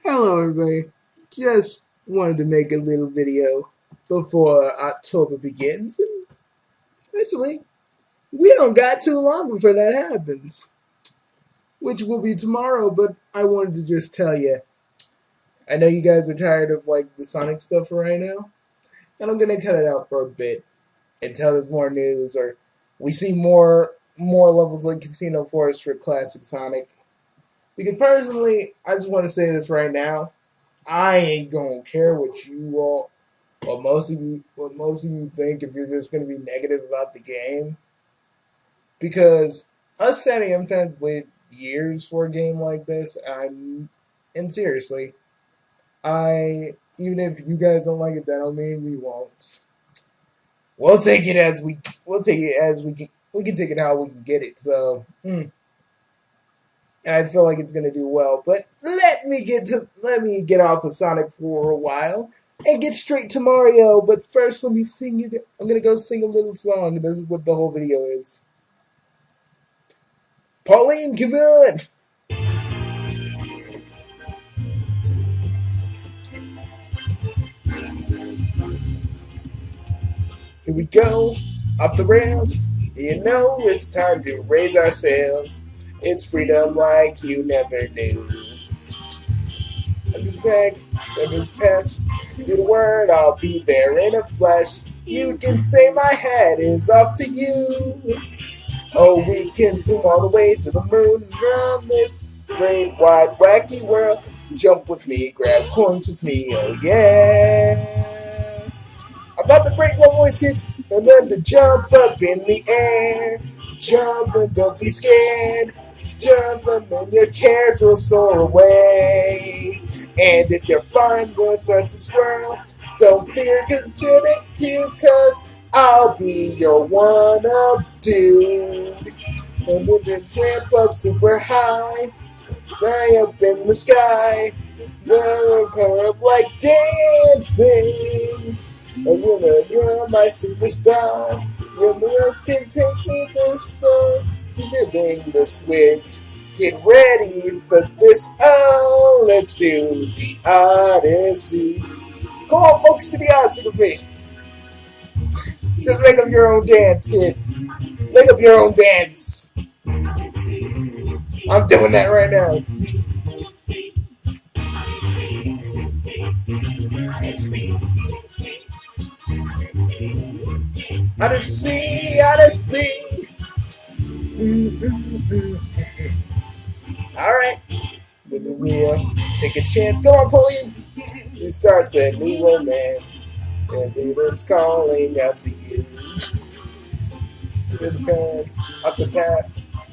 Hello everybody, just wanted to make a little video before October begins, and actually, we don't got too long before that happens, which will be tomorrow, but I wanted to just tell you, I know you guys are tired of like the Sonic stuff right now, and I'm gonna cut it out for a bit until there's more news, or we see more levels like Casino Forest for Classic Sonic, because personally, I just want to say this right now, I ain't gonna care what you all, what most of you think if you're just gonna be negative about the game, because us Sandium fans wait years for a game like this. And seriously, I even if you guys don't like it, that don't mean we won't. We'll take it as we can. We can take it how we can get it. So. And I feel like it's gonna do well. But let me get off of Sonic for a while and get straight to Mario. But first, let me sing you. I'm gonna go sing a little song. And this is what the whole video is. Pauline, come on! Here we go, off the rails. You know it's time to raise our sails. It's freedom like you never knew. Let me back, let me pass to the word, I'll be there in a flash. You can say my hat is off to you. Oh, we can zoom all the way to the moon around this great, wide, wacky world. Jump with me, grab coins with me, oh yeah. About to break one voice, kids, and then to jump up in the air. Jump and don't be scared. Jump and then your cares will soar away. And if your fun will start to swirl, don't fear, contribute to, cause I'll be your one-up dude. And when you ramp up super high, fly up in the sky, the power of like dancing. And you're my superstar. Your else can take me this far. Living the switch. Get ready for this. Oh, let's do the Odyssey. Come on, folks, to the Odyssey with me. Just make up your own dance, kids. Make up your own dance. I'm doing that right now. Odyssey. Odyssey, Odyssey. Alright. With the wheel, take a chance. Go on, Pauline. It starts a new romance. And it's calling out to you. To the band, up the path.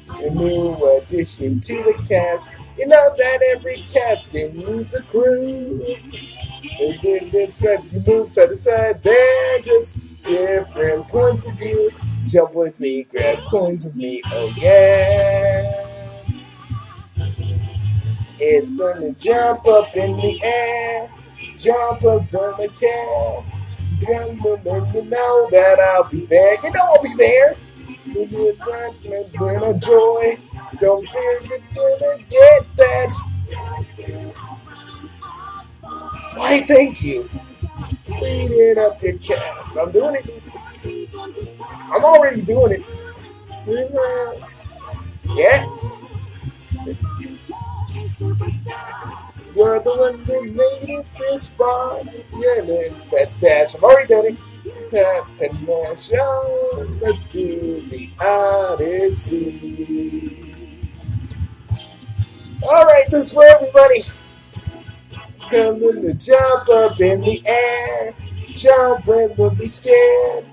A new addition to the cast. You know that every captain needs a crew. It's ready to move side to side. They're just different points of view. Jump with me, grab coins with me, oh yeah. It's time to jump up in the air. Jump up, don't look care. Jump up and you know that I'll be there. You know I'll be there. With that, bring a joy. Don't fear you're gonna get that. Why, thank you. Clean it up your cat. I'm doing it. I'm already doing it. Yeah. You're the one that made it this far. Yeah, that's Dash. I've already done it. Show. Let's do the Odyssey. Alright, this is for everybody. Coming to jump up in the air. Jump and don't be scared.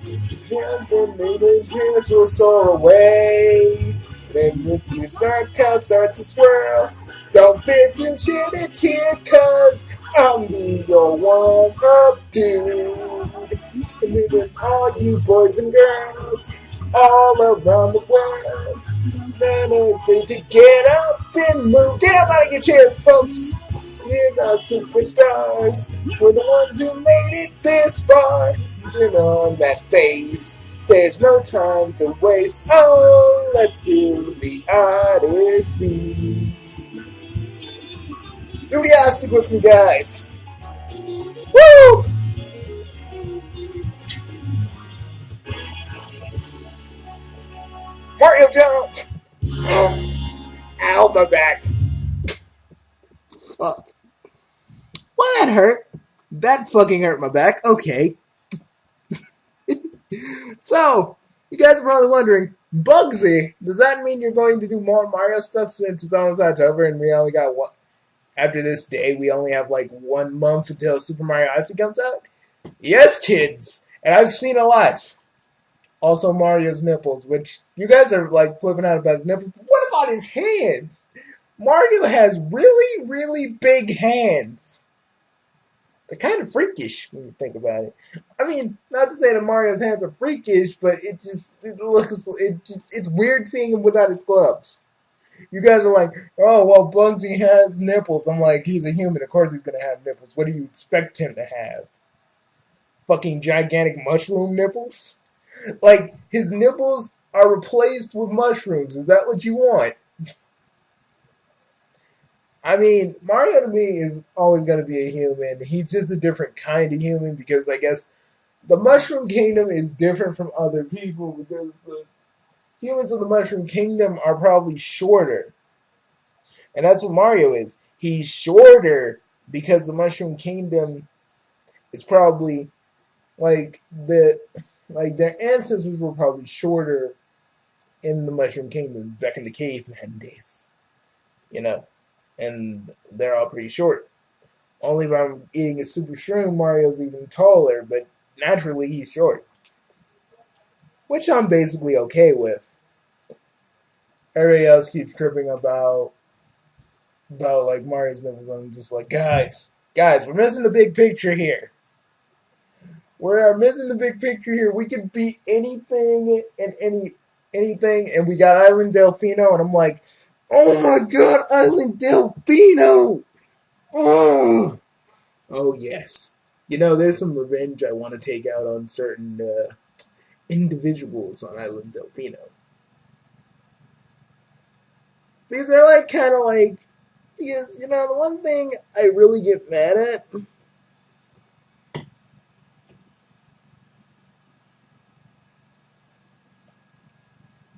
Jump and the tears will soar away. Then with your start count start to swirl. Don't fit and shit it here, cause I'll be your one-up dude. And with all you boys and girls all around the world, then I'm free to get up and move. Get up out of your chairs, folks. We're not superstars. We're the ones who made it this far. Get on that face. There's no time to waste. Oh, let's do the Odyssey. Do the acid with me, guys. Woo! Mario jump! Oh, ow, my back. Fuck. Well, that hurt. That fucking hurt my back. Okay. So, you guys are probably wondering, Bugsy, does that mean you're going to do more Mario stuff since it's almost October and we only got one? After this day, we only have like 1 month until Super Mario Odyssey comes out? Yes, kids! And I've seen a lot. Also, Mario's nipples, which you guys are like flipping out about his nipples. What about his hands? Mario has really, really big hands. They're kind of freakish when you think about it. I mean, not to say that Mario's hands are freakish, but it's weird seeing him without his gloves. You guys are like, oh well, Bugsy has nipples. I'm like, he's a human. Of course he's gonna have nipples. What do you expect him to have? Fucking gigantic mushroom nipples? Like his nipples are replaced with mushrooms. Is that what you want? I mean, Mario to me is always going to be a human. He's just a different kind of human because I guess the Mushroom Kingdom is different from other people because the humans of the Mushroom Kingdom are probably shorter. And that's what Mario is. He's shorter because the Mushroom Kingdom is probably their ancestors were probably shorter in the Mushroom Kingdom back in the caveman days. You know, and they're all pretty short. Only by eating a super shroom, Mario's even taller, but naturally he's short. Which I'm basically okay with. Everybody else keeps tripping about like Mario's nipples. I'm just like, guys, we're missing the big picture here. We're missing the big picture here. We could be anything and anything, and we got Island Delfino, and I'm like, oh my god, Island Delfino! Oh yes. You know, there's some revenge I want to take out on certain individuals on Island Delfino. These are like kind of like, because you know the one thing I really get mad at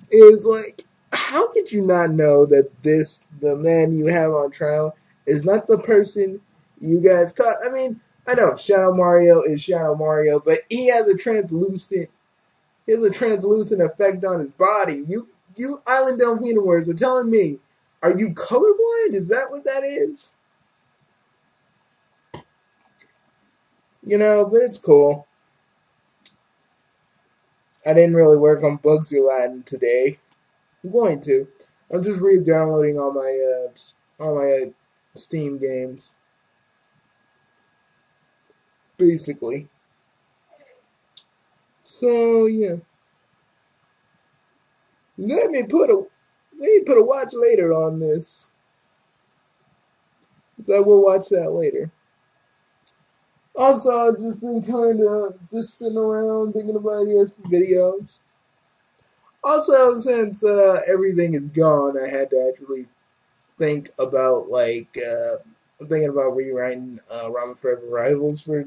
is like, how could you not know that the man you have on trial is not the person you guys caught? I mean, I know Shadow Mario is Shadow Mario, but he has a translucent effect on his body. You Island Delfino words are telling me, are you colorblind? Is that what that is? You know, but it's cool. I didn't really work on Bugsy Latin today. I'm going to. I'm just re-downloading all my Steam games, basically. So yeah, let me put a watch later on this. So I will watch that later. Also, I've just been kind of just sitting around thinking about ideas for videos. Also, since everything is gone, I had to actually think about I'm thinking about rewriting Ramen Forever Rivals for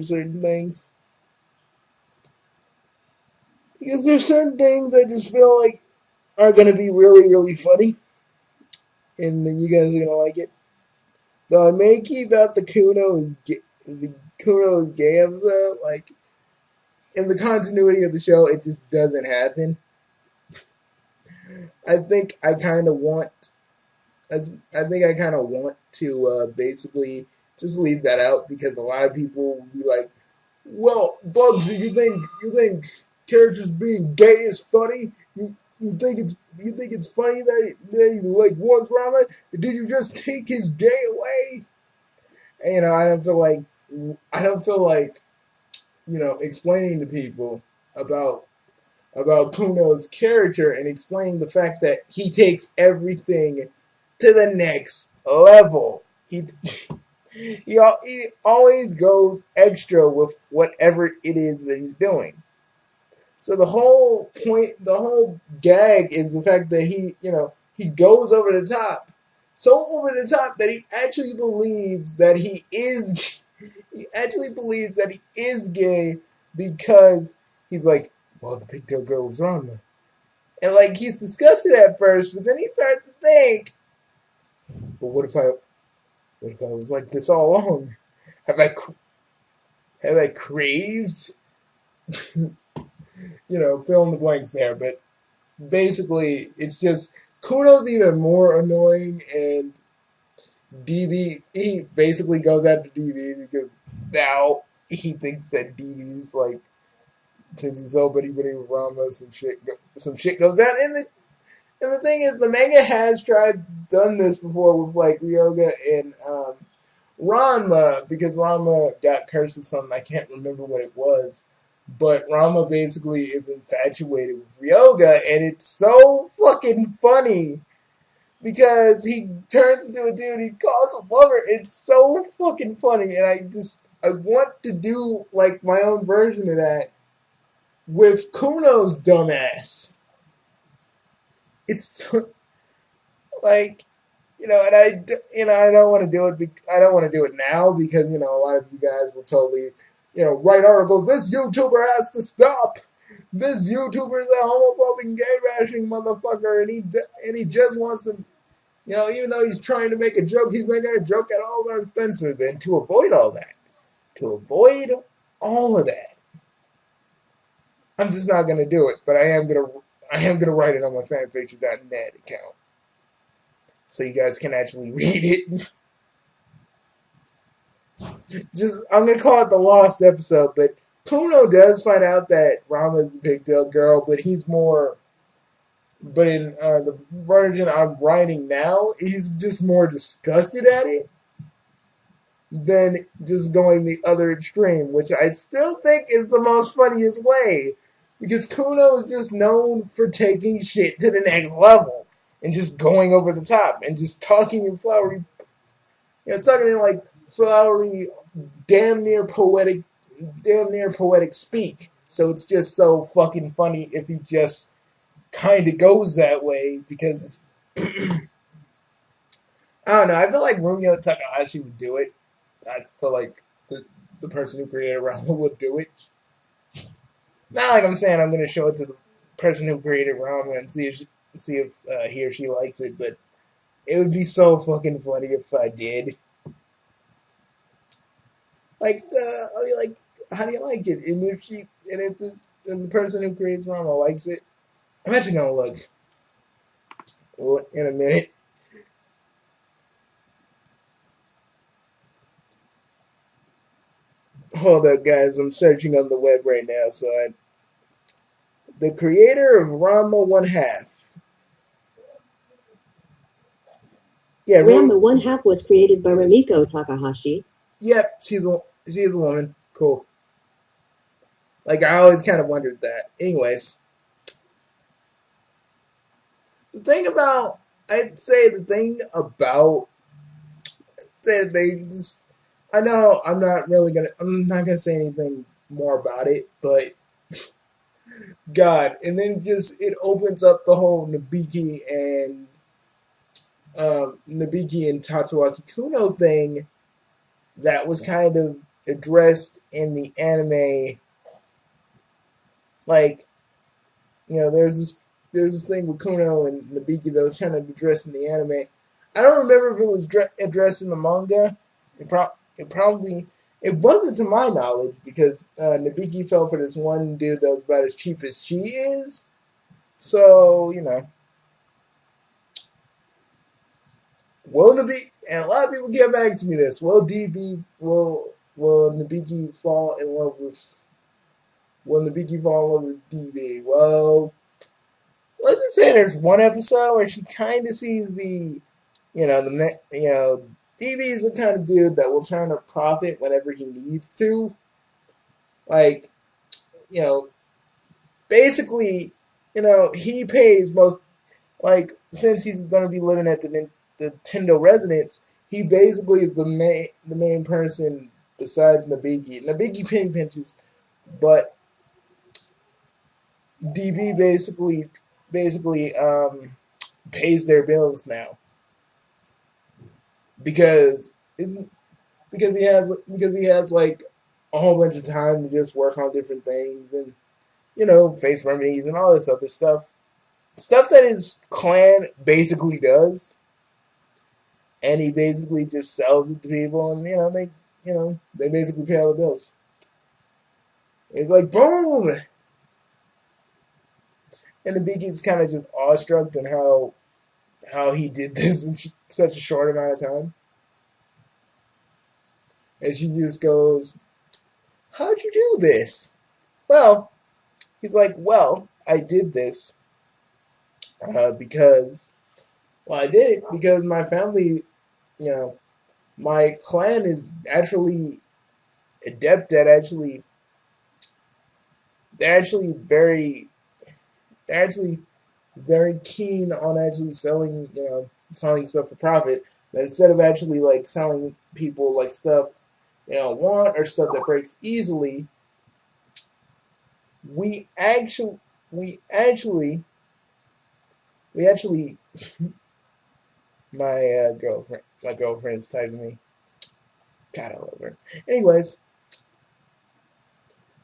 certain things because there's certain things I just feel like are gonna be really really funny, and you guys are gonna like it. Though I may keep out the Kuno is gay episode. Like in the continuity of the show, it just doesn't happen. I think I kind of want. I think I kind of want to basically just leave that out because a lot of people will be like, "Well, Bugsy, you think characters being gay is funny? You think it's funny that he like wants ramen? Did you just take his gay away?" And, you know, I don't feel like explaining to people about Kuno's character and explaining the fact that he takes everything to the next level. He always goes extra with whatever it is that he's doing. So the whole point, the whole gag is the fact that he goes over the top so over the top that he actually believes that he is gay because he's like, well, the pigtail girl was wrong. And like he's disgusted at first, but then he starts to think, but what if I was like this all along? Have I craved? Fill in the blanks there. But basically, it's just Kuno's even more annoying, and DB he basically goes after DB because now he thinks that DB's like since he's so bitty with Rama, some shit goes down. And the thing is, the manga has done this before with like Ryoga and Ranma, because Ranma got cursed with something, I can't remember what it was, but Ranma basically is infatuated with Ryoga, and it's so fucking funny because he turns into a dude, he calls a lover. It's so fucking funny, and I want to do like my own version of that with Kuno's dumbass. It's so, like, and I don't want to do it. I don't want to do it now because a lot of you guys will totally, write articles. This YouTuber has to stop. This YouTuber is a homophobic, gay bashing motherfucker, and he just wants to, even though he's trying to make a joke, he's making a joke at all our expenses. And to avoid all that, I'm just not gonna do it. But I am gonna write it on my fanfiction.net account, so you guys can actually read it. I'm gonna call it the lost episode, but Kuno does find out that Rama is the pigtail girl, but he's more. But in the version I'm writing now, he's just more disgusted at it than just going the other extreme, which I still think is the most funniest way, because Kuno is just known for taking shit to the next level and just going over the top and just talking in flowery, talking in like flowery, damn near poetic speak. So it's just so fucking funny if he just kind of goes that way, because it's I don't know. I feel like Rumio Takahashi would do it. I feel like the person who created Rommel would do it. Not like I'm saying I'm going to show it to the person who created Rommel and see if he or she likes it, but it would be so fucking funny if I did. Like, how do you like it? And if the person who creates Rommel likes it, I'm actually gonna look in a minute. Hold up, guys. I'm searching on the web right now. The creator of Ranma One Half. Yeah, Ranma One Half was created by Rumiko Takahashi. Yep, she's a woman. Cool. Like, I always kind of wondered that. Anyways, I'd say the thing about that they just, I know I'm not gonna say anything more about it, but God, and then it opens up the whole Nabiki and Tatsuaki Kuno thing that was kind of addressed in the anime. Like, there's this thing with Kuno and Nabiki that was kind of addressed in the anime. I don't remember if it was addressed in the manga. It wasn't, to my knowledge, because Nabiki fell for this one dude that was about as cheap as she is. So, will Nabiki, and a lot of people get back to me this, will Nabiki fall in love with DB? Well, let's just say there's one episode where she kind of sees DB is the kind of dude that will turn a profit whenever he needs to. Like, basically, he pays most, like, since he's going to be living at the Nintendo residence, he basically is the main person besides Nabiki. Nabiki pin pinches, but DB basically pays their bills now. because he has like a whole bunch of time to just work on different things and face remedies and all this other stuff that his clan basically does, and he basically just sells it to people, and they basically pay all the bills. It's like boom, and the Beaky's kind of just awestruck in how he did this in such a short amount of time, and she just goes, "How'd you do this?" Well, he's like, "Well, I did this because I did it because my family, you know, my clan is actually adept at actually they're actually very they're actually very keen on actually selling stuff for profit. But instead of actually like selling people like stuff they don't want or stuff that breaks easily, we actually we actually we actually my girlfriend is typing me. God, I love her. Anyways,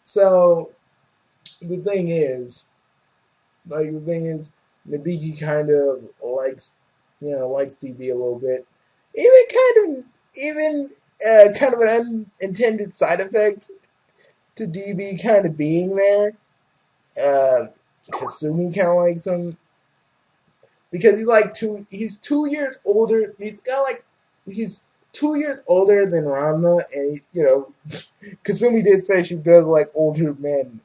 so the thing is, Nabiki kind of likes DB a little bit. Even kind of an unintended side effect to DB kind of being there. Kasumi kind of likes him because he's 2 years older. He's 2 years older than Ranma, and Kasumi did say she does like older men,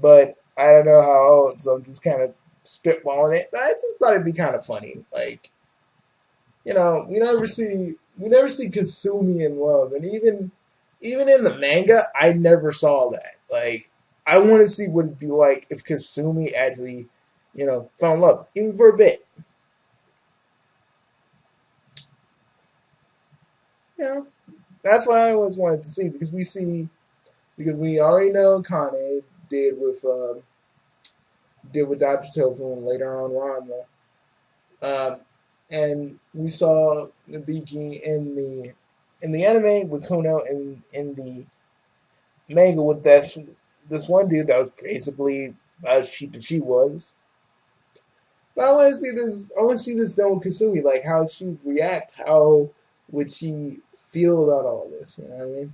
but I don't know how old, so I'm just kind of spitballing it. But I just thought it'd be kind of funny, like we never see Kasumi in love, and even in the manga, I never saw that. Like, I want to see what it'd be like if Kasumi actually, fell in love, even for a bit. You know, that's what I always wanted to see because we already know Kane did with Dr. Tofu and later on Ranma. Um, and we saw the Nabiki in the anime with Kuno, and in the manga with this one dude that was basically as cheap as she was. But I want to see this. I want to see this done with Kasumi, like how she would react, how would she feel about all this? You know what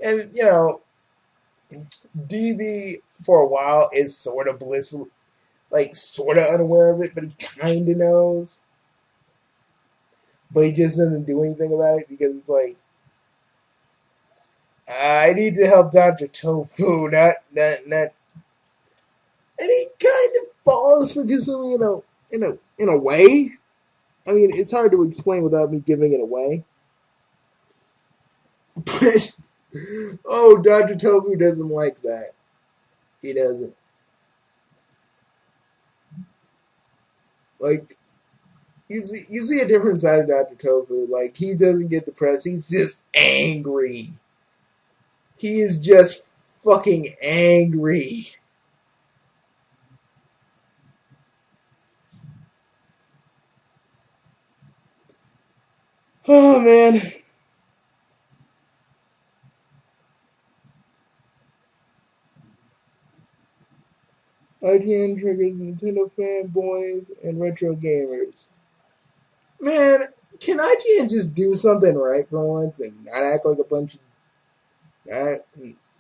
I mean? And DB for a while is sort of blissful, like sort of unaware of it, but he kind of knows. But he just doesn't do anything about it because it's like, I need to help Dr. Tofu, not. And he kind of falls for Kazumi in a way. I mean, it's hard to explain without me giving it away. But oh, Dr. Tofu doesn't like that. He doesn't. Like, you see a different side of Dr. Tofu. Like, he doesn't get depressed. He's just angry. He is just fucking angry. Oh man. IGN triggers Nintendo fanboys and retro gamers. Man, can IGN just do something right for once and not act like a bunch of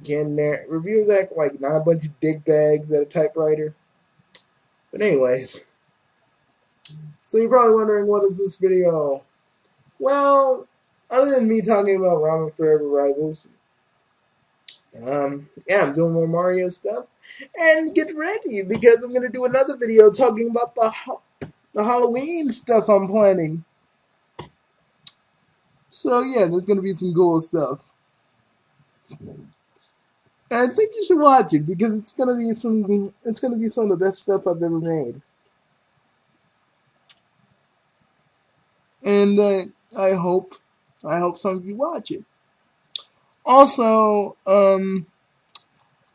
can their reviewers act like not a bunch of dickbags at a typewriter? But anyways, so you're probably wondering, what is this video? Well, other than me talking about Ramen Forever Rivals, yeah, I'm doing more Mario stuff, and get ready because I'm gonna do another video talking about the Halloween stuff I'm planning. So yeah, there's gonna be some cool stuff. And I think you should watch it because it's gonna be some of the best stuff I've ever made. And I hope some of you watch it. Also,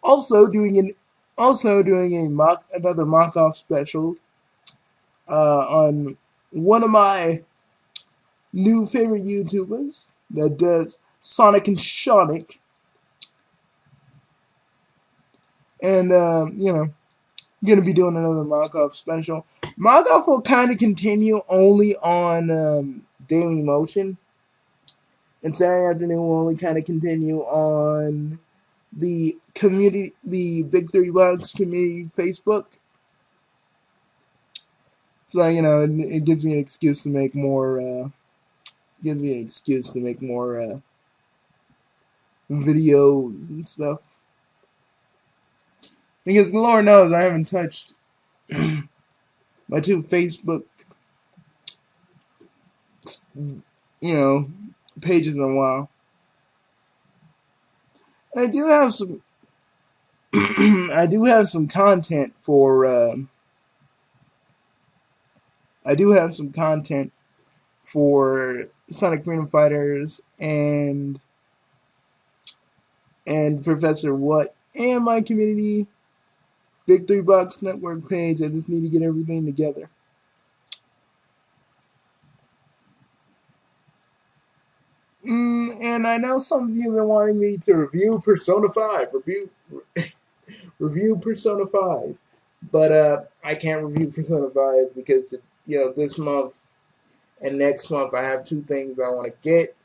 also doing an also doing another mock off special on one of my new favorite YouTubers that does Sonic and Sonic, and gonna be doing another Markov special. Markov will kind of continue only on Daily Motion, and Saturday afternoon will only kind of continue on the community, the Big 3 Bucks community Facebook. So it gives me an excuse to make more. Videos and stuff. Because Lord knows I haven't touched my 2 Facebook, pages in a while. And I do have some. I do have some content for. I do have some content for Sonic Freedom Fighters and Professor What and my community Big 3 Bucks network page. I just need to get everything together. And I know some of you have been wanting me to review Persona 5, review Persona 5, but I can't review Persona 5 because this month and next month I have 2 things I want to get,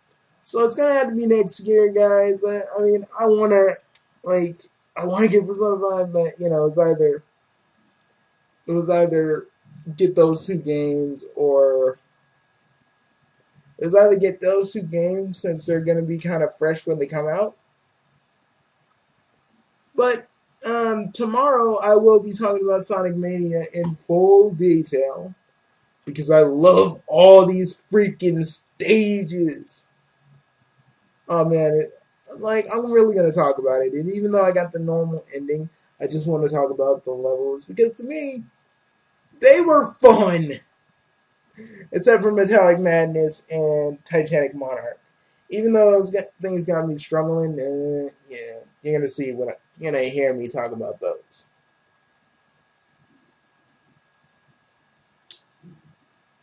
so it's gonna have to be next year, guys. I mean, I want to get Persona 5, but it was either get those 2 games or. Is either get those 2 games since they're going to be kind of fresh when they come out. But tomorrow I will be talking about Sonic Mania in full detail because I love all these freaking stages. Oh man, I'm really going to talk about it. And even though I got the normal ending, I just want to talk about the levels because to me, they were fun. Except for Metallic Madness and Titanic Monarch. Even though those things got me struggling, yeah, you're gonna see you're gonna hear me talk about those.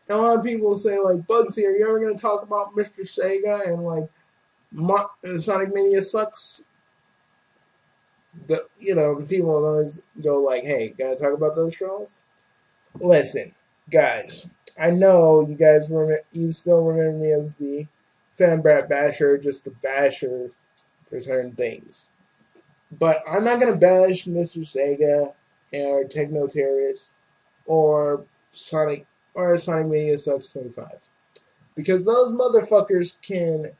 A lot of people say Bugsy, are you ever gonna talk about Mr. Saiga and Sonic Mania sucks? The people always go hey, gotta talk about those trolls. Listen, guys, I know you guys you still remember me as the Fanbrat Basher, just the basher for certain things. But I'm not gonna bash Mr. Sega or Techno Terrorist or Sonic Mania Sucks 25 because those motherfuckers can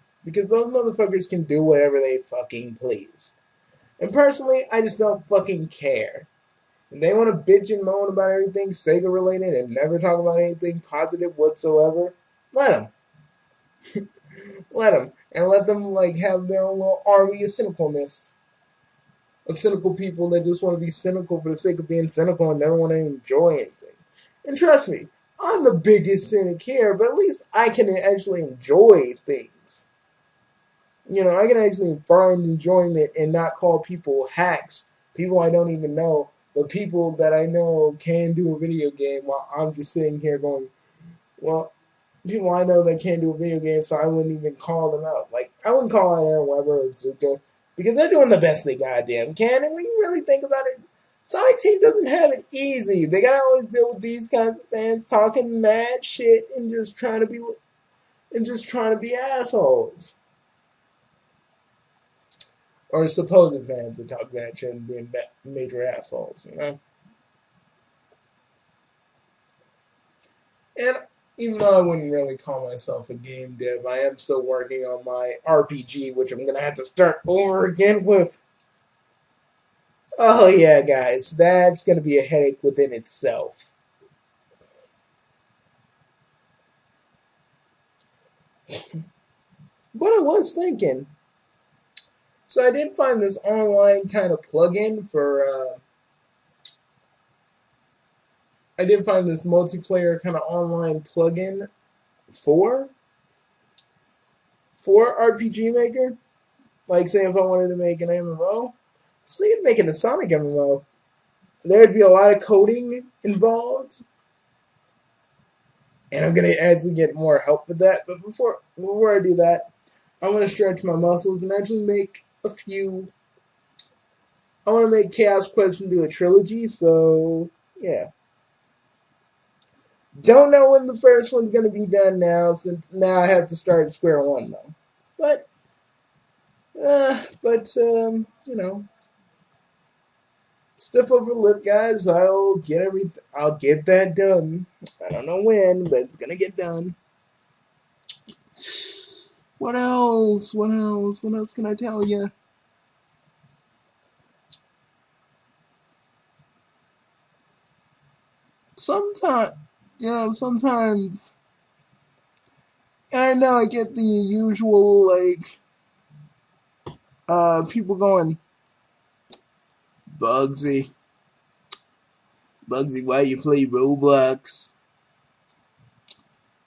do whatever they fucking please. And personally, I just don't fucking care. If they want to bitch and moan about everything Sega related and never talk about anything positive whatsoever, let them. Let them. And let them have their own little army of cynicalness. Of cynical people that just want to be cynical for the sake of being cynical and never want to enjoy anything. And trust me, I'm the biggest cynic here, but at least I can actually enjoy things. I can actually find enjoyment and not call people hacks, people I don't even know, but people that I know can do a video game while I'm just sitting here going, well, people I know that can't do a video game, so I wouldn't even call them out. I wouldn't call out Aaron Weber or Zuka because they're doing the best they goddamn can. And when you really think about it, Sonic Team doesn't have it easy. They gotta always deal with these kinds of fans talking mad shit and just trying to be assholes. Or supposed fans that talk bad shit and being major assholes, And even though I wouldn't really call myself a game dev, I am still working on my RPG, which I'm going to have to start over again with. Oh yeah, guys, that's going to be a headache within itself. But I was thinking. So I did find this online kind of plugin for... I did find this multiplayer kind of online plugin for RPG Maker. Say if I wanted to make an MMO. I was thinking of making a Sonic MMO. There'd be a lot of coding involved. and I'm gonna actually get more help with that. But before I do that, I want to stretch my muscles and actually make a few. I want to make Chaos Quest into a trilogy. So yeah, don't know when the first one's gonna be done now, since now I have to start at square one though. But you know, stiff upper lip, guys. I'll get everything. I'll get that done. I don't know when, but it's gonna get done. What else? What else? What else can I tell you? Sometimes, sometimes. And I know I get the usual like people going, Bugsy, why you play Roblox?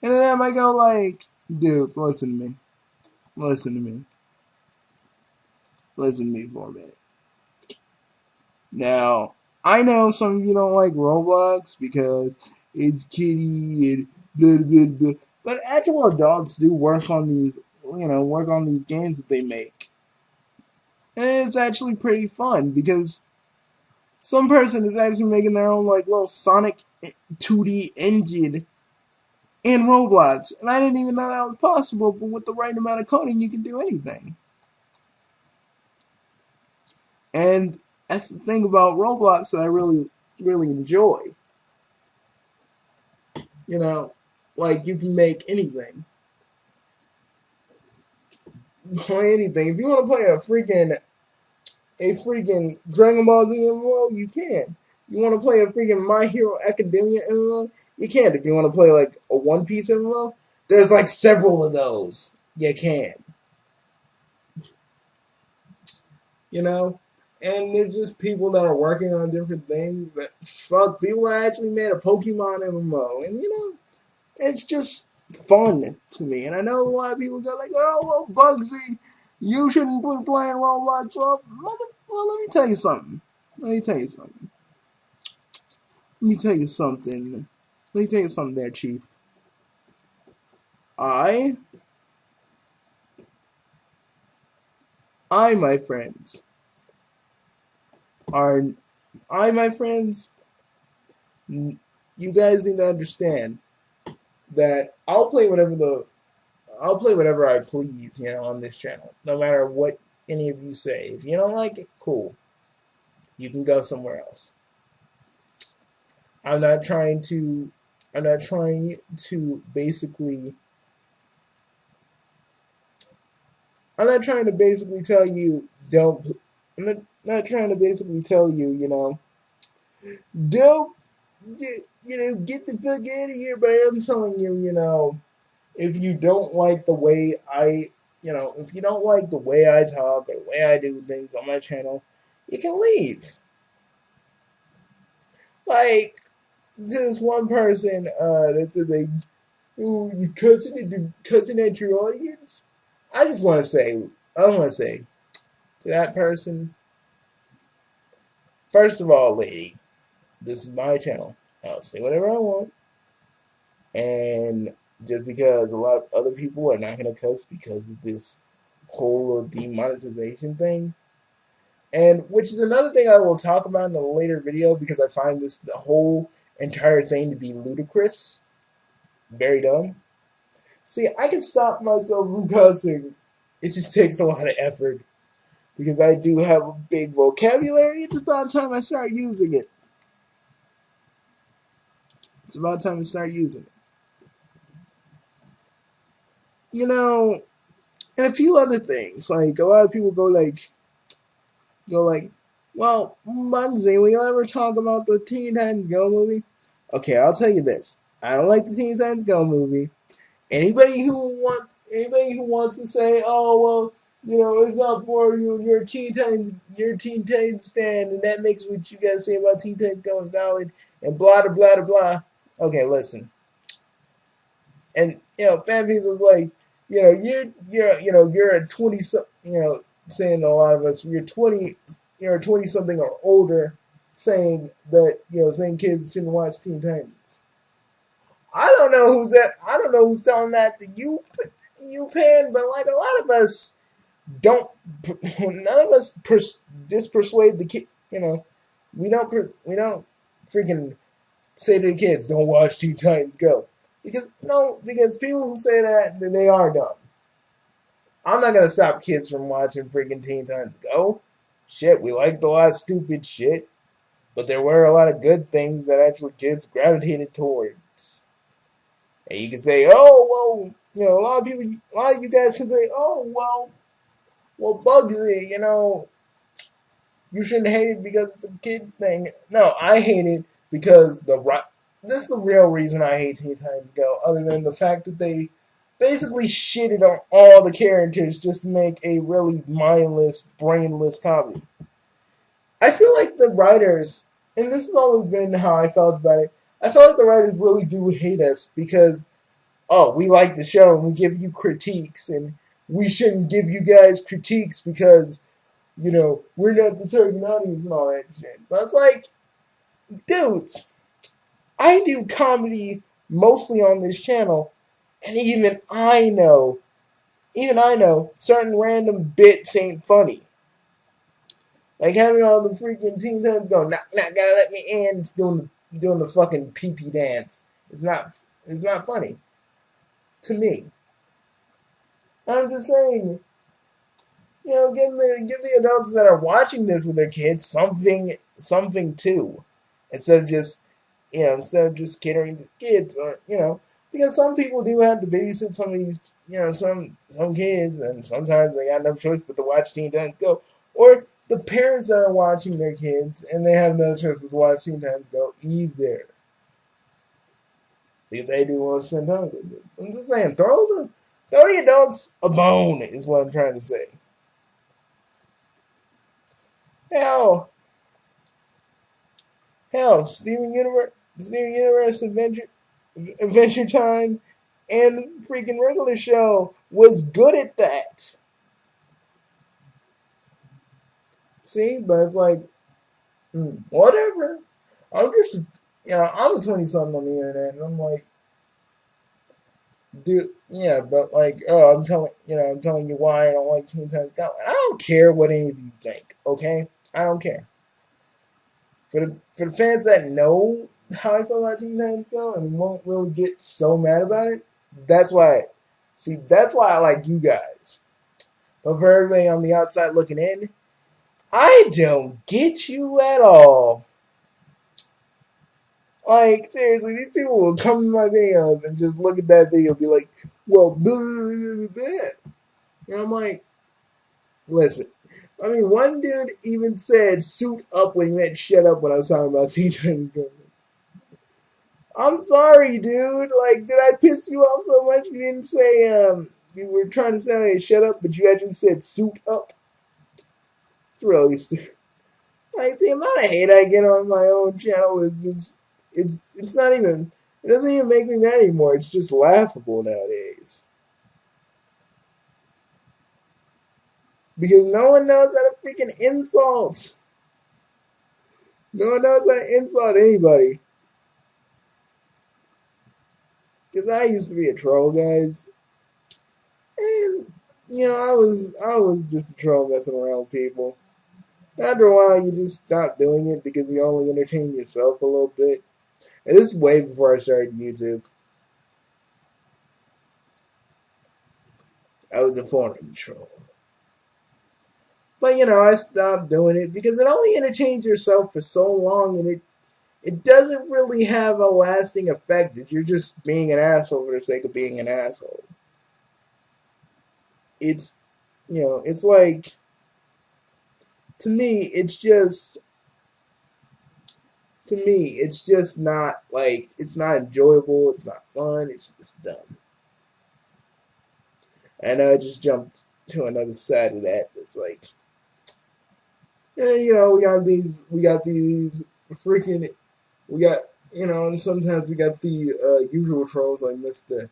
And then I might go like, dude, listen to me. Listen to me. Listen to me for a minute. Now, I know some of you don't like Roblox because it's kitty and blah blah blah. But actual adults do work on these, work on these games that they make. And it's actually pretty fun because some person is actually making their own like little Sonic 2D engine in Roblox. And I didn't even know that was possible, but with the right amount of coding you can do anything. And that's the thing about Roblox that I really, really enjoy. You know, like you can make anything. Play anything. If you want to play a freaking Dragon Ball Z MMO, you can. You want to play a freaking My Hero Academia MMO, you can. If you want to play like a One Piece MMO, there's like several of those. You can. You know? And there's just people that are working on different things that fuck people that actually made a Pokemon MMO. And it's just fun to me. And I know a lot of people go like, oh, well, Bugsy, you shouldn't be playing Roblox. Well, let me tell you something. Let me tell you something. Let me tell you something. Let me tell you something there, Chief. I, my friends, my friends, you guys need to understand that I'll play whatever I please, on this channel, no matter what any of you say. If you don't like it, cool. You can go somewhere else. I'm not trying to basically tell you don't. I'm not trying to basically tell you, don't, get the fuck out of here. But I'm telling you, if you don't like the way if you don't like the way I talk or the way I do things on my channel, you can leave. Like this one person that says like, "Ooh, you cussing at your audience." I want to say to that person, first of all, lady, this is my channel. I'll say whatever I want, and just because a lot of other people are not gonna cuss because of this whole demonetization thing, and which is another thing I will talk about in a later video because I find the whole entire thing to be ludicrous, very dumb. See, I can stop myself from cussing. It just takes a lot of effort because I do have a big vocabulary. It's about time I start using it. It's about time to start using it. And a few other things. Like a lot of people go like, well, Bugsy, will you ever talk about the Teen Titans Go movie? Okay, I'll tell you this. I don't like the Teen Titans Go movie. Anybody who wants to say, oh well, it's not for you. You're a Teen Titans fan, and that makes what you guys say about Teen Titans Go invalid, and blah blah blah blah. Okay, listen. And Fanbase was like, you're a 20, saying to a lot of us, you're a 20 something or older, saying that saying kids shouldn't watch Teen Titans. I don't know who's that. I don't know who's telling that to you, Pan. But like a lot of us don't. None of us dispersuade the kid. You know, we don't freaking say to the kids, don't watch Teen Titans Go. Because people who say that, then they are dumb. I'm not gonna stop kids from watching freaking Teen Titans Go. Shit, we liked a lot of stupid shit, but there were a lot of good things that actually kids gravitated towards. And you can say, oh well, a lot of you guys can say, oh well, Bugsy, you shouldn't hate it because it's a kid thing. No, I hate it because this is the real reason I hate Teen Titans Go, other than the fact that they basically shitted on all the characters just to make a really mindless, brainless comedy. I feel like the writers, and this has always been how I felt about it, I feel like the writers really do hate us because, oh, we like the show and we give you critiques, and we shouldn't give you guys critiques because we're not the target audience and all that shit. But it's like, dudes, I do comedy mostly on this channel, and even I know certain random bits ain't funny. Like having all the freaking Teen Titans go, not gotta let me in, doing the fucking pee pee dance. It's not funny to me. I'm just saying, give the adults that are watching this with their kids something too, instead of just catering to kids, or because some people do have to babysit some of these some kids, and sometimes they got no choice but to watch Teen Titans Go, or the parents that are watching their kids and they have no choice but to watch Teen Titans Go either. If they do want to spend time with it, I'm just saying, throw the adults a bone is what I'm trying to say. Hell, Steven Universe Adventure Time, and freaking regular show was good at that. See, but it's like, whatever. I'm just, I'm a 20-something on the internet, and I'm like, dude, yeah, but like, oh, I'm telling you why I don't like Teen Titans Go. I don't care what any of you think, okay? I don't care. For the fans that know how I feel about Teen Titans Go and won't really get so mad about it, that's why I like you guys. But for everybody on the outside looking in, I don't get you at all. Like, seriously, these people will come to my videos and just look at that video and be like, well, blah, blah, blah, blah. And I'm like, listen. I mean, one dude even said suit up when he meant shut up when I was talking about Teen Titans Go. I'm sorry, dude. Like, did I piss you off so much you didn't say, you were trying to say shut up, but you actually said suit up? It's really stupid. Like, the amount of hate I get on my own channel is just, it's not even, it doesn't even make me mad anymore. It's just laughable nowadays. Because no one knows how to freaking insult. No one knows how to insult anybody. Because I used to be a troll, guys. And, I was just a troll messing around with people. After a while, you just stop doing it because you only entertain yourself a little bit. And this is way before I started YouTube. I was a foreign troll. But, I stopped doing it because it only entertains yourself for so long, and it doesn't really have a lasting effect if you're just being an asshole for the sake of being an asshole. It's, it's like, to me, it's just not, like, it's not enjoyable, it's not fun, it's just dumb. And I just jumped to another side of that. It's like, yeah, we got these freaking, and sometimes we got the usual trolls like Mr.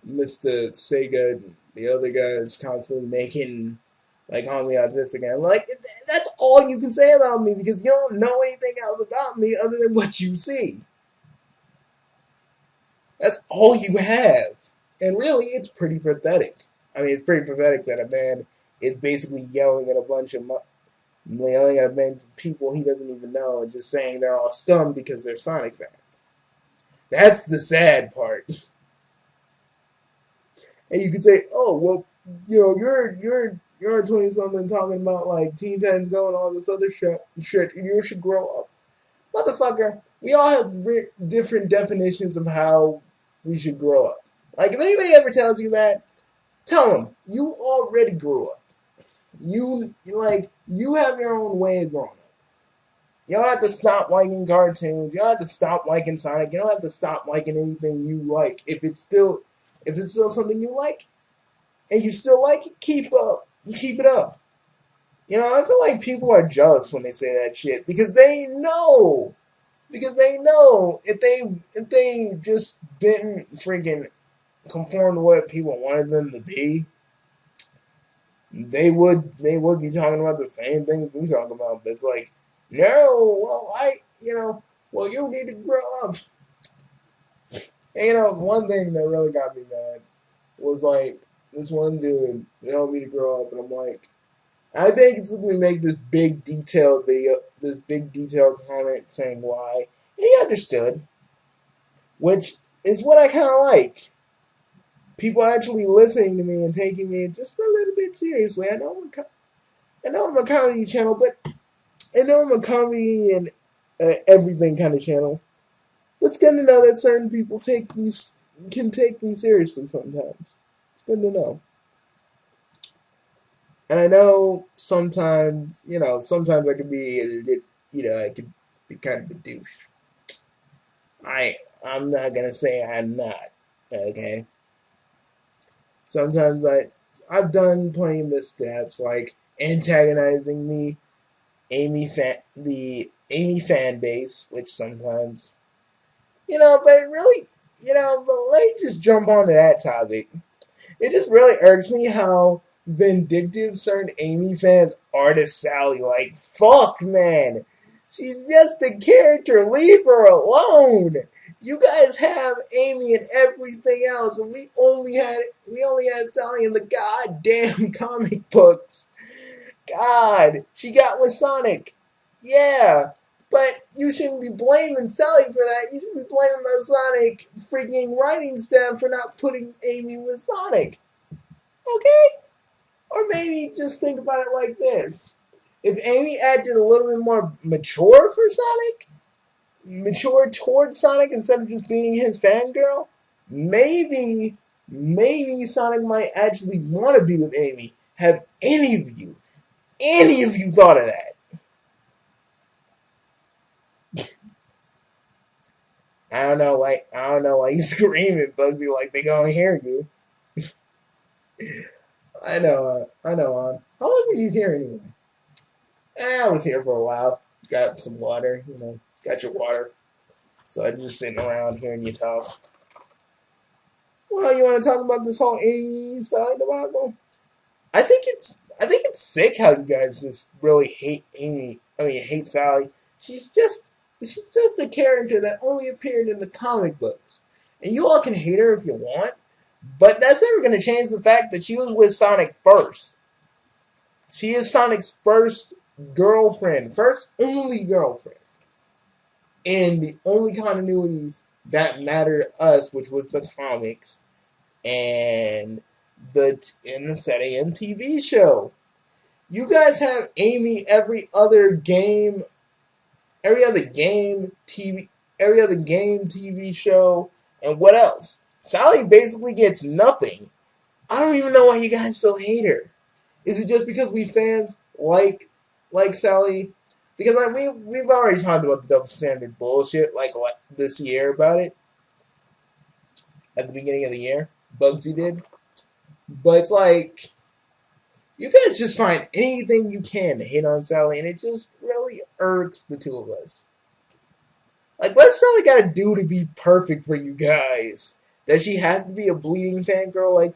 Saiga and the other guys constantly making, like, calling me autistic. And I'm like, that's all you can say about me because you don't know anything else about me other than what you see. That's all you have. And really, it's pretty pathetic. I mean, it's pretty pathetic that a man is basically yelling at a bunch of yelling at a bunch of people he doesn't even know and just saying they're all scum because they're Sonic fans. That's the sad part. And you could say, oh, well, you're 20 something talking about like Teen Titans Go and all this other shit. You should grow up, motherfucker. We all have different definitions of how we should grow up. Like if anybody ever tells you that, tell them you already grew up. You have your own way of growing up. You don't have to stop liking cartoons. You don't have to stop liking Sonic. You don't have to stop liking anything you like. If it's still something you like and you still like it, keep it up. You know, I feel like people are jealous when they say that shit because they know if they just didn't freaking conform to what people wanted them to be, they would be talking about the same things we talk about. But it's like, no, well, you need to grow up. And one thing that really got me mad was like this one dude told me to grow up, and I'm like, I basically make this big detailed video, this big detailed comment saying why, and he understood, which is what I kind of like. People actually listening to me and taking me just a little bit seriously. I know I'm a comedy channel, but I know I'm a comedy and everything kind of channel. But it's good to know that certain people can take me seriously sometimes. It's good to know. And I know sometimes I could be I could be kind of a douche. I'm not gonna say I'm not, okay? Sometimes I've done plenty of missteps, like antagonizing the Amy fan base, which sometimes, but really, but let me just jump onto that topic. It just really irks me how vindictive certain Amy fans are to Sally. Like, fuck, man. She's just a character. Leave her alone. You guys have Amy and everything else, and we only had Sally in the goddamn comic books. God, she got with Sonic. Yeah, but you shouldn't be blaming Sally for that. You should be blaming the Sonic freaking writing staff for not putting Amy with Sonic. Okay? Or maybe just think about it like this. If Amy acted a little bit more mature for Sonic, mature towards Sonic instead of just being his fangirl, maybe Sonic might actually want to be with Amy. Have any of you thought of that? I don't know why you screaming, Bugsy, like they gonna hear you. I know. How long were you here anyway? I was here for a while. Got some water, got your water. So I'm just sitting around hearing you talk. Well, you want to talk about this whole Amy side debacle? I think it's sick how you guys just really hate Amy. I mean, hate Sally. She's just a character that only appeared in the comic books, and you all can hate her if you want, but that's never going to change the fact that she was with Sonic first. She is Sonic's first girlfriend, first only girlfriend, and the only continuities that matter to us, which was the comics and the Set AM TV show. You guys have Amy every other game TV show, and what else? Sally basically gets nothing. I don't even know why you guys still hate her. Is it just because we fans like Sally? Because we've already talked about the double standard bullshit like this year about it at the beginning of the year. Bugsy did, but it's like you guys just find anything you can to hate on Sally, and it just really irks the two of us. Like, what's Sally got to do to be perfect for you guys? Does she have to be a bleeding fangirl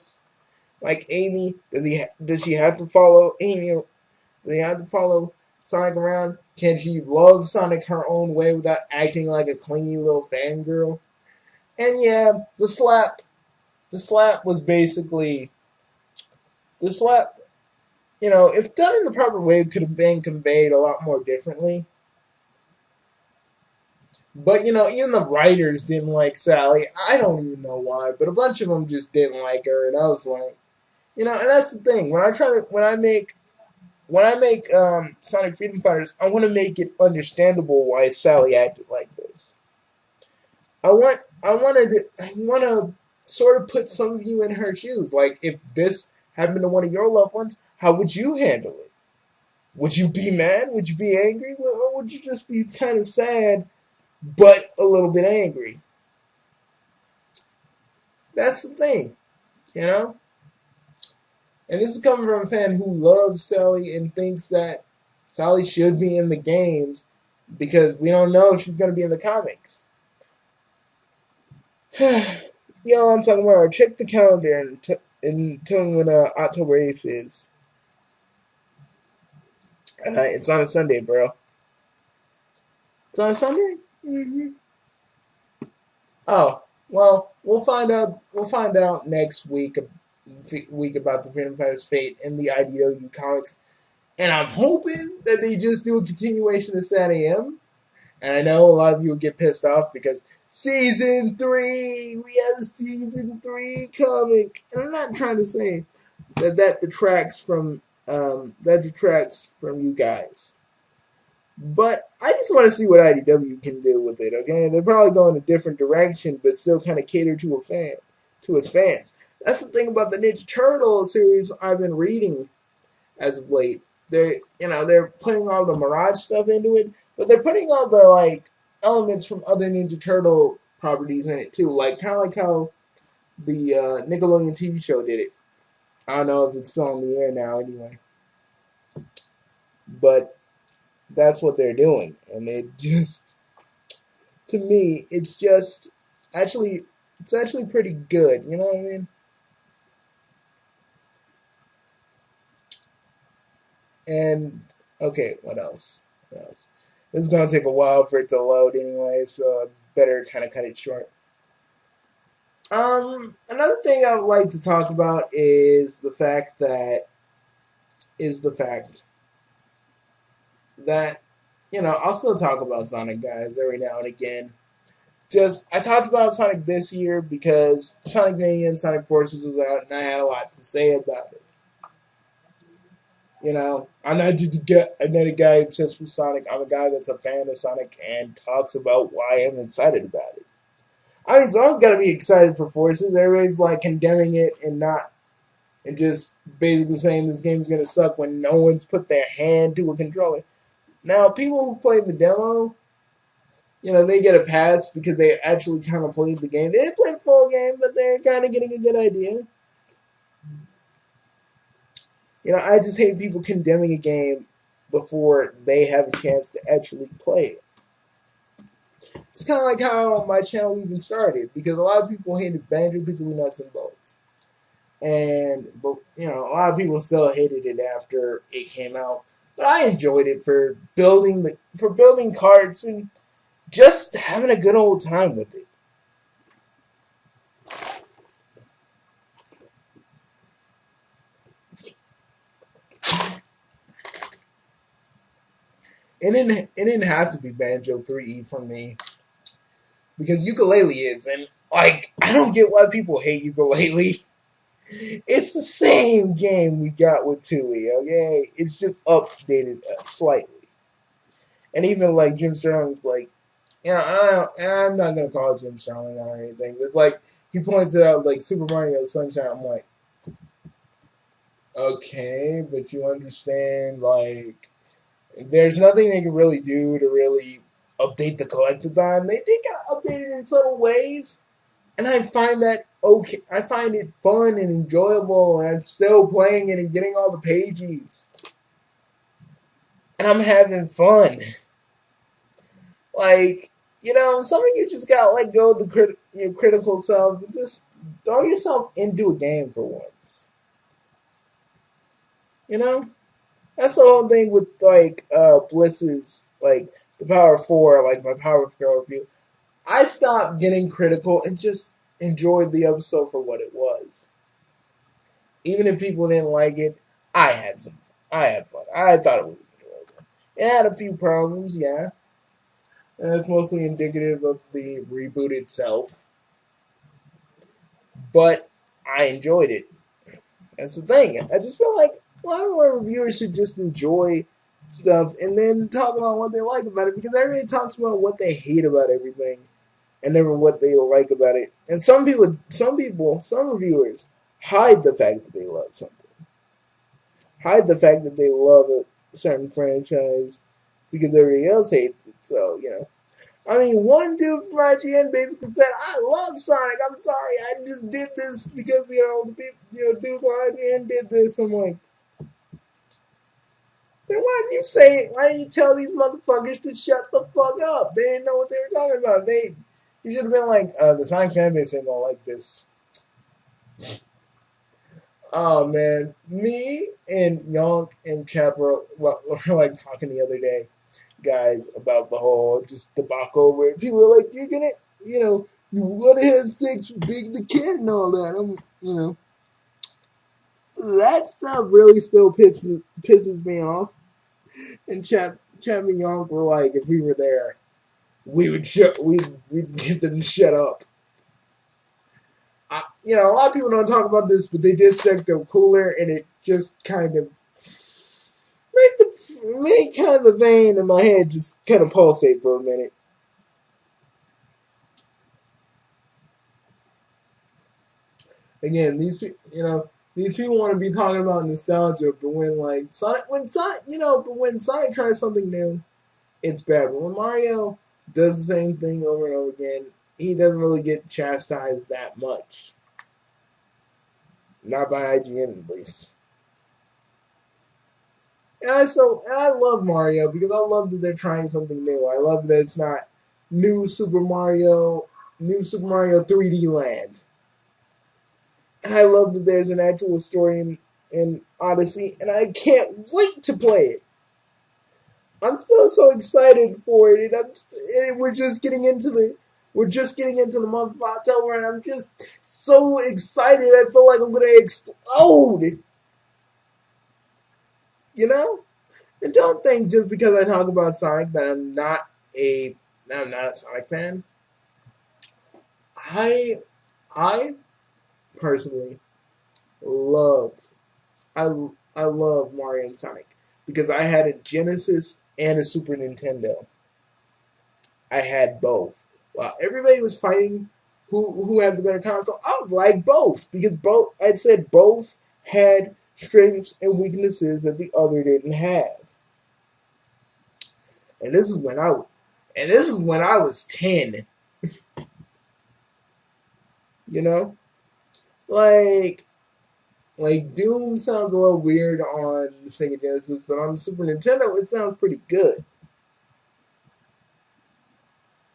like Amy? Does she have to follow Amy? Does she have to follow Sonic around? Can she love Sonic her own way without acting like a clingy little fangirl? And yeah, the slap was basically the slap. If done in the proper way, could have been conveyed a lot more differently. But even the writers didn't like Sally. I don't even know why, but a bunch of them just didn't like her, and I was like, and that's the thing. When I make Sonic Freedom Fighters, I want to make it understandable why Sally acted like this. I want to sort of put some of you in her shoes. Like, if this happened to one of your loved ones, how would you handle it? Would you be mad? Would you be angry? Or would you just be kind of sad, but a little bit angry? That's the thing, you know? And this is coming from a fan who loves Sally and thinks that Sally should be in the games because we don't know if she's going to be in the comics. I'm talking about. Check the calendar and tell me when October 8th is. It's on a Sunday, bro. It's on a Sunday? Mm-hmm. Oh, well, we'll find out. We'll find out next week about the Freedom Fighters' fate in the IDW comics, and I'm hoping that they just do a continuation of Sad AM. And I know a lot of you will get pissed off because season 3, we have a season 3 comic, and I'm not trying to say that detracts from you guys. But I just want to see what IDW can do with it. Okay, they're probably going a different direction, but still kind of cater to his fans. That's the thing about the Ninja Turtle series I've been reading as of late. They're putting all the Mirage stuff into it, but they're putting all the elements from other Ninja Turtle properties in it too. Kind of like how the Nickelodeon TV show did it. I don't know if it's still on the air now, anyway. But that's what they're doing, and it just, to me, it's actually pretty good. You know what I mean? And okay, what else? This is gonna take a while for it to load anyway, so I better kind of cut it short. Another thing I would like to talk about is the fact that I'll still talk about Sonic, guys, every now and again. I talked about Sonic this year because Sonic Mania and Sonic Forces was out, and I had a lot to say about it. I'm not a guy obsessed with Sonic. I'm a guy that's a fan of Sonic and talks about why I'm excited about it. I mean, someone's got to be excited for Forces. Everybody's condemning it and just basically saying this game's gonna suck when no one's put their hand to a controller. Now, people who played the demo, they get a pass because they actually kind of played the game. They didn't play the full game, but they're kind of getting a good idea. I just hate people condemning a game before they have a chance to actually play it. It's kind of like how my channel even started, because a lot of people hated Banjo because of nuts and bolts. But a lot of people still hated it after it came out. But I enjoyed it for building carts and just having a good old time with it. It didn't have to be Banjo 3E for me, because Ukulele is, and I don't get why people hate Ukulele. It's the same game we got with 2E, okay? It's just updated slightly. And even Jim Sterling's I'm not gonna call Jim Sterling or anything. But it's he points it out Super Mario Sunshine. I'm like, okay, but you understand there's nothing they can really do to really update the collectathon. They kind of update it in subtle ways, and I find that okay. I find it fun and enjoyable, and I'm still playing it and getting all the pages, and I'm having fun. Some of you just gotta let go of your critical self and just throw yourself into a game for once. That's the whole thing with Bliss's the Power 4, my Power 4 review. I stopped getting critical and just enjoyed the episode for what it was. Even if people didn't like it, I had some. I had fun. I thought it was enjoyable. It had a few problems, yeah, and that's mostly indicative of the reboot itself. But I enjoyed it. That's the thing. I just feel like a lot of our reviewers should just enjoy stuff and then talk about what they like about it, because everybody talks about what they hate about everything and never what they like about it. And some reviewers hide the fact that they love something, hide the fact that they love a certain franchise because everybody else hates it. So, I mean, one dude from IGN basically said, "I love Sonic. I'm sorry, I just did this because the people, dudes on IGN did this." I'm like, then why didn't you say it? Why didn't you tell these motherfuckers to shut the fuck up? They didn't know what they were talking about. You should have been like, the Sonic fanbase ain't gonna like this. Oh man, me and Yonk and Chapra were like talking the other day, guys, about the whole just debacle where people are like, "You're gonna, you want to have sex with Big the Kid and all that." That stuff really still pisses me off. And Chap and Yonk were like, if we were there, we'd get them to shut up. A lot of people don't talk about this, but they did stick the cooler, and it just kind of made kind of the vein in my head just kind of pulsate for a minute. Again, these people want to be talking about nostalgia, but when Sonic tries something new, it's bad. But when Mario does the same thing over and over again, he doesn't really get chastised that much. Not by IGN, at least. And I love Mario because I love that they're trying something new. I love that it's not new Super Mario 3D Land. And I love that there's an actual story in Odyssey, and I can't wait to play it. I'm still so excited for it, and we're just getting into the month of October, and I'm just so excited. I feel like I'm gonna explode. And don't think just because I talk about Sonic that I'm not a Sonic fan. I personally love I love Mario and Sonic because I had a Genesis and a Super Nintendo. I had both. While everybody was fighting who had the better console, I was like both because I said both had strengths and weaknesses that the other didn't have. And this is when I was 10. Like Doom sounds a little weird on the Sega Genesis, but on the Super Nintendo it sounds pretty good.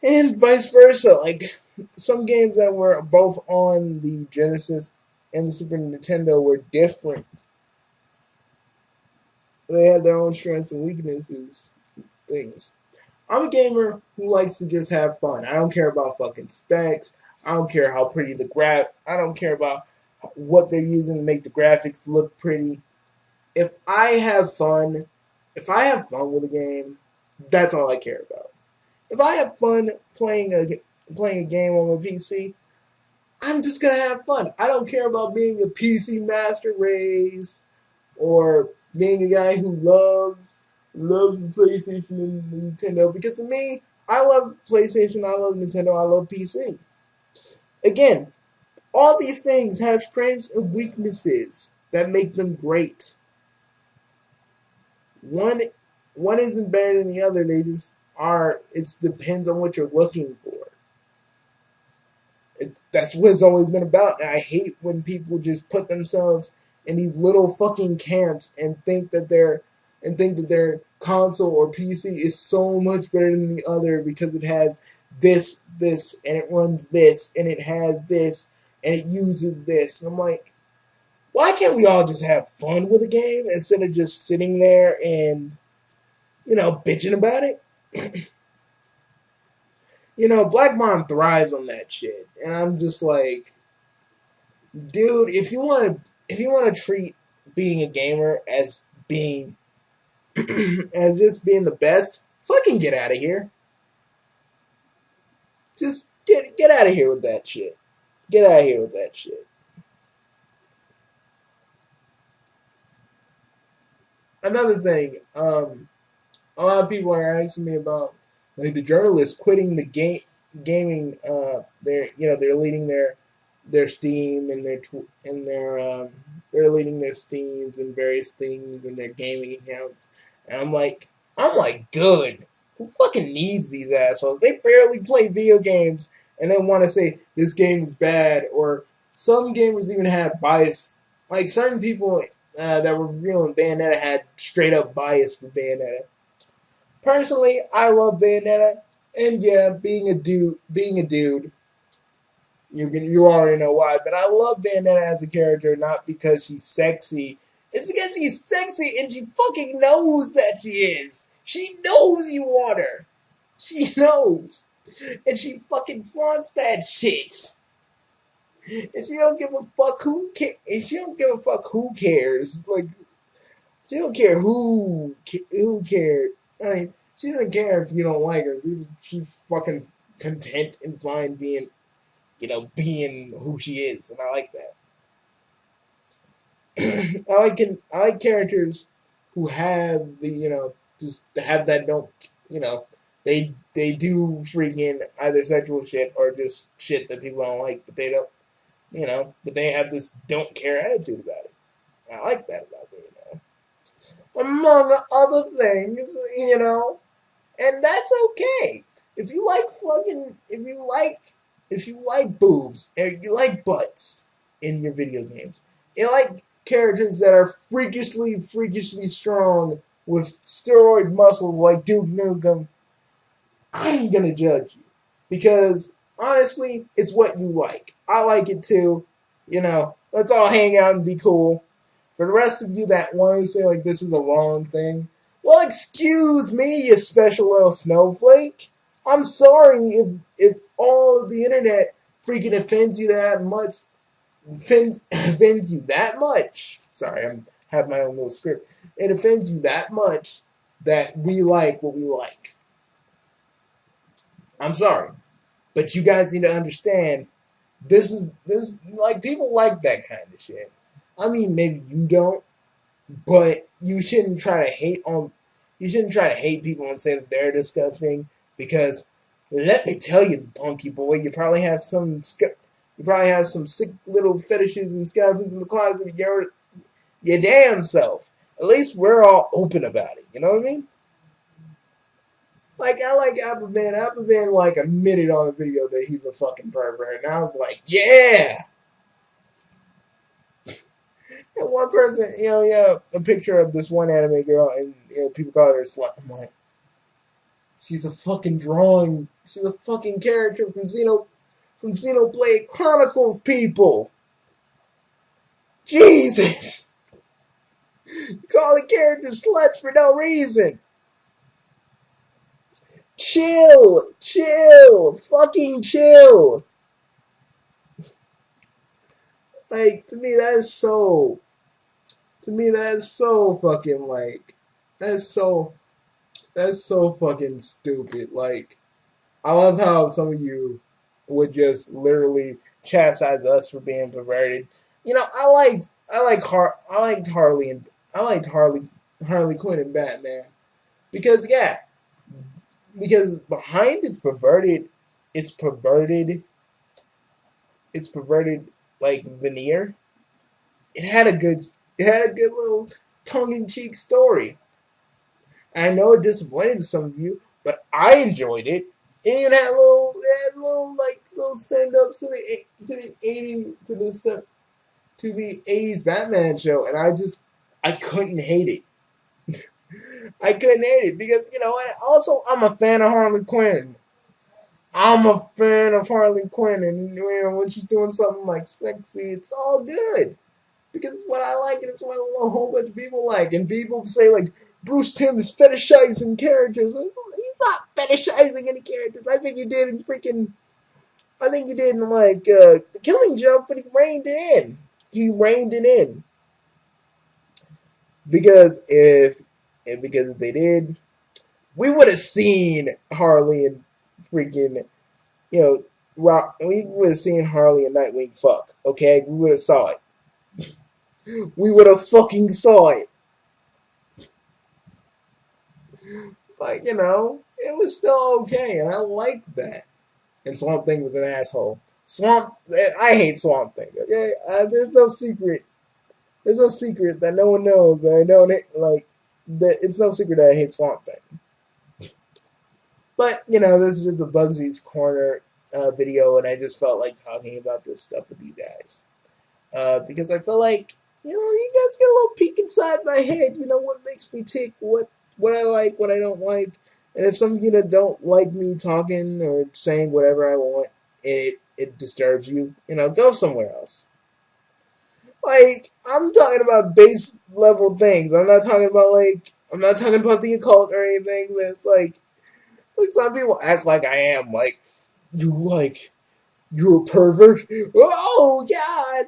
And vice versa, like some games that were both on the Genesis and the Super Nintendo were different. They had their own strengths and weaknesses, things. I'm a gamer who likes to just have fun. I don't care about fucking specs. I don't care how pretty I don't care about what they're using to make the graphics look pretty. If I have fun with a game, that's all I care about. If I have fun playing a game on my PC, I'm just gonna have fun. I don't care about being a PC master race or being a guy who loves the PlayStation and Nintendo, because to me, I love PlayStation, I love Nintendo, I love PC. Again, all these things have strengths and weaknesses that make them great. One isn't better than the other. They just are. It depends on what you're looking for. That's what it's always been about. And I hate when people just put themselves in these little fucking camps and think that their console or PC is so much better than the other because it has this, and it runs this, and it has this, and it uses this. And I'm like, why can't we all just have fun with a game instead of just sitting there and, bitching about it? You know, Black Mom thrives on that shit, and I'm just like, dude, if you want to treat being a gamer as being as just being the best, fucking get out of here. Just get out of here with that shit. Get out of here with that shit. Another thing, a lot of people are asking me about like the journalists quitting the gaming. They're leading their Steam and they're leading their Steams and various things and their gaming accounts. And I'm like, good. Who fucking needs these assholes? They barely play video games and then want to say this game is bad, or some gamers even have bias. Like certain people that were reviewing Bayonetta had straight up bias for Bayonetta. Personally, I love Bayonetta, and yeah, being a dude, you already know why. But I love Bayonetta as a character, not because she's sexy. It's because she's sexy and she fucking knows that she is. She knows you want her. She knows, and she fucking wants that shit. And she don't give a fuck who cares. And she don't give a fuck who cares. Like she don't care who cared. I mean, she doesn't care if you don't like her. She's fucking content and fine being, being who she is, and I like that. I like characters who have the just to have that don't they do freaking either sexual shit or just shit that people don't like, but they don't but they have this don't care attitude about it. I like that about me, among other things, and that's okay. If you like if you like boobs and you like butts in your video games, you like characters that are freakishly strong with steroid muscles like Duke Nukem, I ain't gonna judge you because honestly, it's what you like. I like it too. Let's all hang out and be cool. For the rest of you that want to say like this is the wrong thing, well, excuse me, you special little snowflake. I'm sorry if all of the internet freaking offends you that much. Offends you that much. Sorry, I have my own little script. It offends you that much that we like what we like. I'm sorry, but you guys need to understand. This like people like that kind of shit. I mean, maybe you don't, but you shouldn't try to hate on. You shouldn't try to hate people and say that they're disgusting because let me tell you, punky boy, you probably have some sick little fetishes and skeletons in the closet of your damn self. At least we're all open about it. You know what I mean? Like I like Apple Man. Apple Man like admitted on a video that he's a fucking pervert, and I was like, yeah. And one person, a picture of this one anime girl, and people call her a slut. I'm like, she's a fucking drawing. She's a fucking character from Xenoblade Chronicles. People, Jesus, you call a character sluts for no reason. Chill, fucking chill. Like to me, that is so. To me, that is so fucking like. That's so fucking stupid. Like, I love how some of you would just literally chastise us for being perverted. I liked Harley Quinn and Batman because behind it's perverted like veneer. It had a good little tongue in cheek story. And I know it disappointed some of you, but I enjoyed it. It even had little send ups to the 80s Batman show, and I couldn't hate it. I couldn't hate it because and also I'm a fan of Harley Quinn. I'm a fan of Harley Quinn, and when she's doing something like sexy, it's all good because it's what I like and it's what a whole bunch of people like. And people say like, Bruce Timm is fetishizing characters. He's not fetishizing any characters. I think he did in like The Killing Joke, but he reined it in. He reined it in because if they did, we would have seen Harley and freaking we would have seen Harley and Nightwing fuck. Okay, we would have saw it. We would have fucking saw it. But it was still okay, and I liked that. And Swamp Thing was an asshole. I hate Swamp Thing. Okay, there's no secret. There's no secret that no one knows that I don't like. That it's no secret that I hate Swamp Thing. But this is just a Bugsy's Corner video, and I just felt like talking about this stuff with you guys because I feel like you guys get a little peek inside my head. What makes me tick, what I like, what I don't like. And if some of you that don't like me talking or saying whatever I want, it disturbs you, go somewhere else. Like, I'm talking about base level things. I'm not talking about the occult or anything that's like some people act like I am, you're a pervert. Oh God.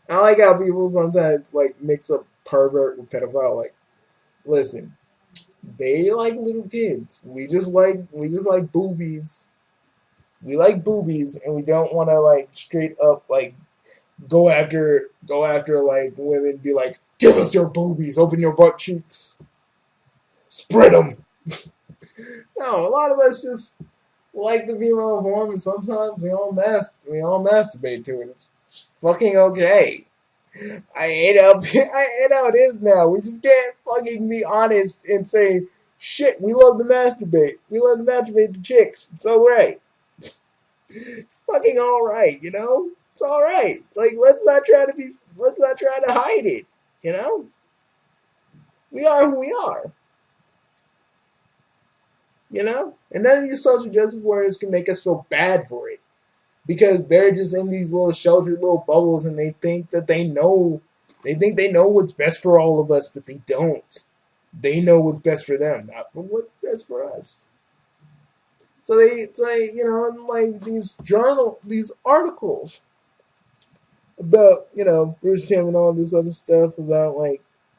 I like how people sometimes mix up pervert with pedophile. Like, listen. They like little kids. We just like boobies. We like boobies, and we don't want to straight up go after women. Be like, give us your boobies, open your butt cheeks, spread them. No, a lot of us just like the female form, and sometimes we all masturbate to it. It's fucking okay. I hate how it is now. We just can't fucking be honest and say, shit, we love to masturbate. We love to masturbate to chicks. It's alright. It's fucking alright, It's alright. Let's not try to hide it, We are who we are. And none of these social justice warriors can make us feel bad for it. Because they're just in these little sheltered little bubbles, and they think that they know what's best for all of us, but they don't. They know what's best for them, not what's best for us. So they say, these articles about, Bruce Timm and all this other stuff about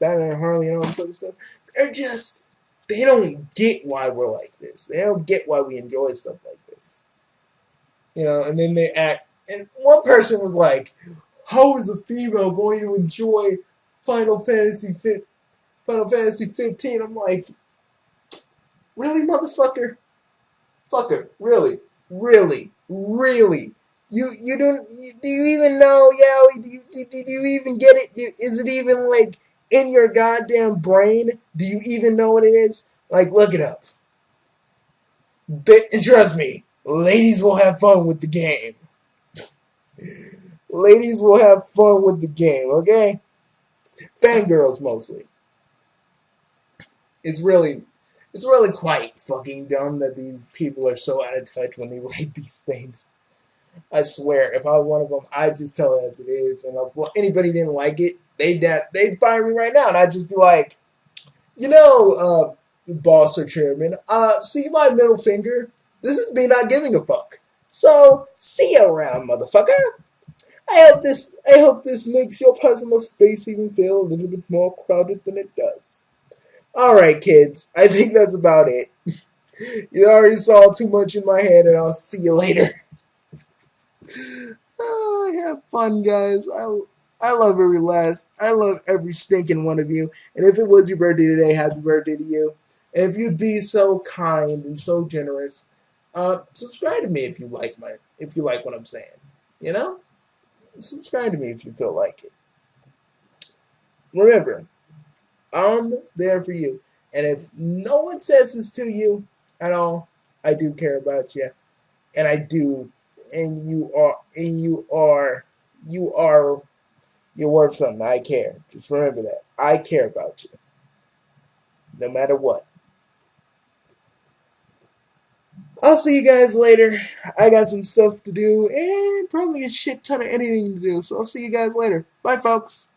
Batman and Harley and all this other stuff. They don't get why we're like this. They don't get why we enjoy stuff like this. And then they act. And one person was like, "How is a female going to enjoy Final Fantasy 15?" I'm like, really, motherfucker? Fucker, really? You don't? Do you even know, Yowie? Do you even get it? Is it even in your goddamn brain? Do you even know what it is? Look it up. Trust me, ladies will have fun with the game. Ladies will have fun with the game, okay? Fangirls mostly. It's really quite fucking dumb that these people are so out of touch when they write these things. I swear, if I was one of them, I'd just tell it as it is. And if anybody didn't like it, they'd fire me right now, and I'd just be like, boss or chairman, see my middle finger? This is me not giving a fuck. So, see you around, motherfucker. I hope this makes your personal space even feel a little bit more crowded than it does. Alright, kids. I think that's about it. You already saw too much in my head, and I'll see you later. Have fun, guys. I love every last. I love every stinking one of you. And if it was your birthday today, happy birthday to you. And if you'd be so kind and so generous, subscribe to me if you like what I'm saying. Subscribe to me if you feel like it. Remember, I'm there for you. And if no one says this to you at all, I do care about you. And I do. And you're worth something. I care. Just remember that. I care about you. No matter what. I'll see you guys later. I got some stuff to do and probably a shit ton of editing to do. So I'll see you guys later. Bye, folks.